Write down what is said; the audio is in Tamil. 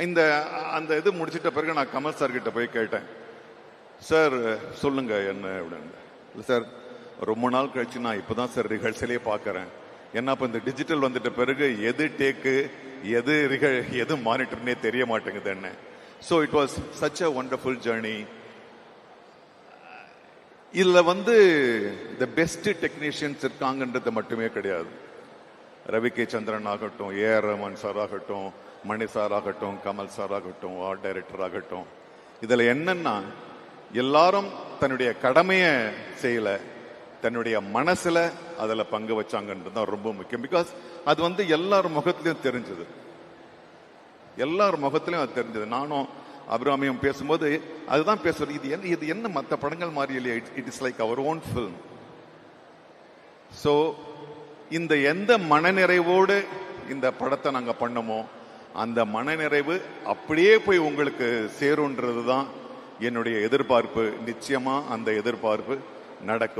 இந்த அந்த இது முடிச்சிட்ட பிறகு நான் கமல் சார் கிட்ட போய் கேட்டேன், சார் சொல்லுங்க என்ன அப்படின்னு. இல்லை சார், ரொம்ப நாள் கழிச்சு நான் இப்பதான் சார் ரிஹர்சலே பார்க்கறேன். ஏன்னா இப்ப இந்த டிஜிட்டல் வந்துட்ட பிறகு எது டேக்கு எது மானிட்டர்னே தெரிய மாட்டேங்குது என்ன. So it was such a wonderful journey. இதுல த பெஸ்ட் டெக்னீஷியன்ஸ் இருக்காங்கன்றது மட்டுமே கிடையாது. ரவி கே சந்திரன் ஆகட்டும், ஏஆர் ரஹ்மான் சார் ஆகட்டும், மணி சார் ஆகட்டும், கமல் சார் ஆகட்டும், ஆர்ட் டைரக்டர் ஆகட்டும், இதுல என்னன்னா எல்லாரும் தன்னுடைய கடமையை செய்யல, தன்னுடைய மனசுல அதுல பங்கு வச்சாங்கன்றது தான் ரொம்ப முக்கியம். பிகாஸ் அது எல்லார் முகத்திலையும் தெரிஞ்சது, எல்லார் முகத்திலையும் அது தெரிஞ்சது. நானும் அபிராமியும் பேசும்போது அதுதான் பேசுறது, இது என்ன மற்ற படங்கள் மாதிரி இல்லையா, இட் இஸ் லைக் அவர் ஓன் ஃபில்ம். ஸோ இந்த எந்த மனநிறைவோடு இந்த படத்தை நாங்க பண்ணமோ அந்த மனநிறைவு அப்படியே போய் உங்களுக்கு சேரும்ன்றது தான் என்னுடைய எதிர்பார்ப்பு. நிச்சயமா அந்த எதிர்பார்ப்பு நடக்கும்.